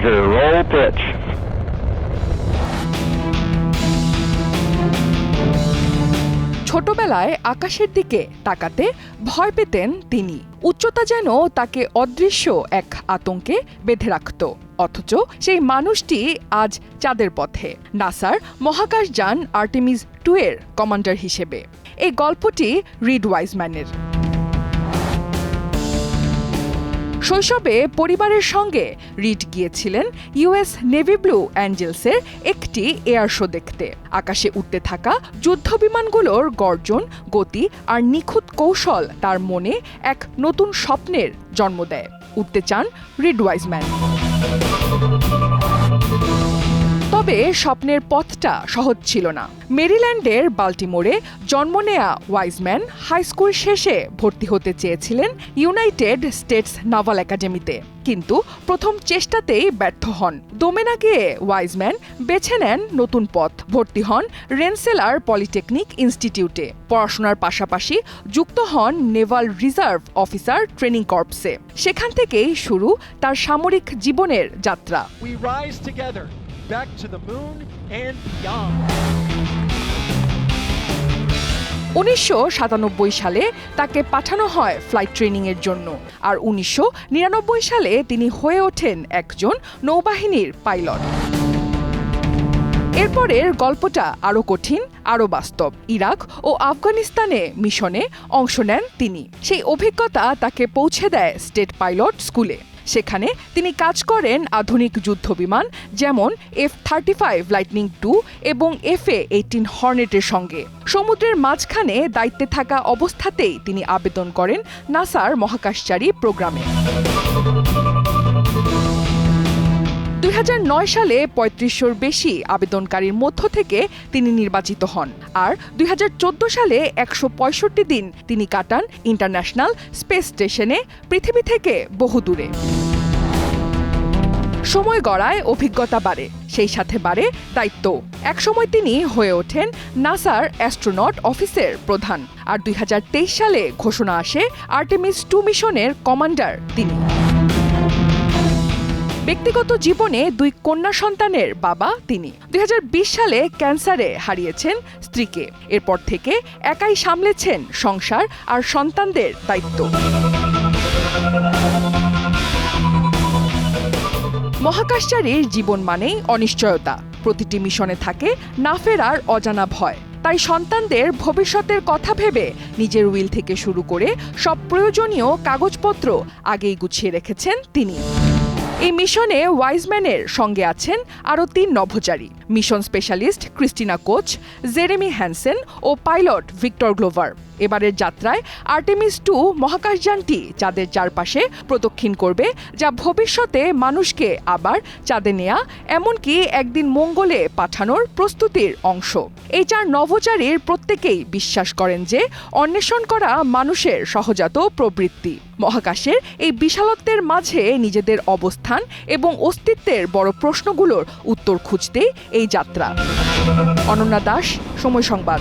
Roger, roll pitch. ছোটবেলায় আকাশের দিকে তাকাতে ভয় পেতেন তিনি। উচ্চতা যেন তাকে অদৃশ্য এক আতঙ্কে বেঁধে রাখত। অথচ সেই মানুষটি আজ চাঁদের পথে, নাসার মহাকাশযান আর্টেমিস 2 এর কমান্ডার হিসেবে। এই গল্পটি রিড ওয়াইজম্যানের। শৈশবে পরিবারের সঙ্গে রিড গিয়েছিলেন ইউএস নেভি ব্লু অ্যাঞ্জেলসের একটি এয়ার শো দেখতে। আকাশে উঠতে থাকা যুদ্ধবিমানগুলোর গর্জন, গতি আর নিখুঁত কৌশল তার মনে এক নতুন স্বপ্নের জন্ম দেয়। উঠতে চান রিড ওয়াইজম্যান। তবে স্বপ্নের পথটা সহজ ছিল না। মেরিল্যান্ডের বাল্টিমোরে জন্ম নেয়া ওয়াইজম্যান হাই স্কুল শেষে ভর্তি হতে চেয়েছিলেন ইউনাইটেড স্টেটস নাভাল একাডেমিতে, কিন্তু প্রথম চেষ্টাতেই ব্যর্থ হন। দমে না গিয়ে ওয়াইজম্যান বেছে নেন নতুন পথ। ভর্তি হন রেনসেলার পলিটেকনিক ইনস্টিটিউটে। পড়াশোনার পাশাপাশি যুক্ত হন নেভাল রিজার্ভ অফিসার ট্রেনিং কর্পসে। সেখান থেকেই শুরু তার সামরিক জীবনের যাত্রা। Back to the moon and beyond. 1997 সালে তাকে পাঠানো হয় ফ্লাইট ট্রেনিং এর জন্য, আর 1999 সালে তিনি হয়ে ওঠেন একজন নৌবাহিনীর পাইলট। এরপরের গল্পটা আরও কঠিন, আরও বাস্তব। ইরাক ও আফগানিস্তানে মিশনে অংশ নেন তিনি। সেই অভিজ্ঞতা তাকে পৌঁছে দেয় স্টেট পাইলট স্কুলে। সেখানে তিনি কাজ করেন আধুনিক যুদ্ধবিমান যেমন F-35 লাইটনিং 2 এবং FA-18 হর্নেটের সঙ্গে। সমুদ্রের মাঝখানে দায়িত্বে থাকা অবস্থাতেই তিনি আবেদন করেন নাসার মহাকাশচারী প্রোগ্রামে। 2009 সালে 3500-র বেশি আবেদনকারীর মধ্য থেকে তিনি নির্বাচিত হন, আর 2014 সালে 165 দিন তিনি কাটান ইন্টারন্যাশনাল স্পেস স্টেশনে, পৃথিবী থেকে বহু দূরে। সময় গড়ায় অভিজ্ঞতা বাড়ে, সেই সাথে বাড়ে দায়িত্ব। একসময় তিনি হয়ে ওঠেন নাসার অ্যাস্ট্রোনট অফিসের প্রধান, আর 2023 সালে ঘোষণা আসে আর্টেমিস 2 মিশনের কমান্ডার তিনি। ব্যক্তিগত জীবনে 2 কন্যা সন্তানের বাবা তিনি। 2020 সালে ক্যান্সারে হারিয়েছেন স্ত্রীকে। এরপর থেকে একাই সামলেছেন সংসার আর সন্তানদের দায়িত্ব। মহাকাশচারীর জীবন মানেই অনিশ্চয়তা। প্রতিটি মিশনে থাকে না ফেরার অজানা ভয়। তাই সন্তানদের ভবিষ্যতের কথা ভেবে নিজের উইল থেকে শুরু করে সব প্রয়োজনীয় কাগজপত্র আগেই গুছিয়ে রেখেছেন তিনি। এই মিশনে ওয়াইজম্যানের সঙ্গে আছেন আরও 3 নভোচারী: mission specialist Christina Koch, Jeremy Hansen ও পাইলট ভিক্টর গ্লোভার। এবারের যাত্রায় আর্টেমিস 2 মহাকাশযানটি চাঁদের চারপাশে প্রদক্ষিণ করবে, যা ভবিষ্যতে মানুষকে আবার চাঁদে নেয়া, এমনকি একদিন মঙ্গলে পাঠানোর প্রস্তুতির অংশ। এই 4 নভোচারীর প্রত্যেকেই বিশ্বাস করেন যে অন্বেষণ করা মানুষের সহজাত প্রবৃত্তি। মহাকাশের এই বিশালত্বের মাঝে নিজেদের অবস্থান এবং অস্তিত্বের বড় প্রশ্নগুলোর উত্তর খুঁজতেই এই যাত্রা। অনন্যা দাস, সময় সংবাদ।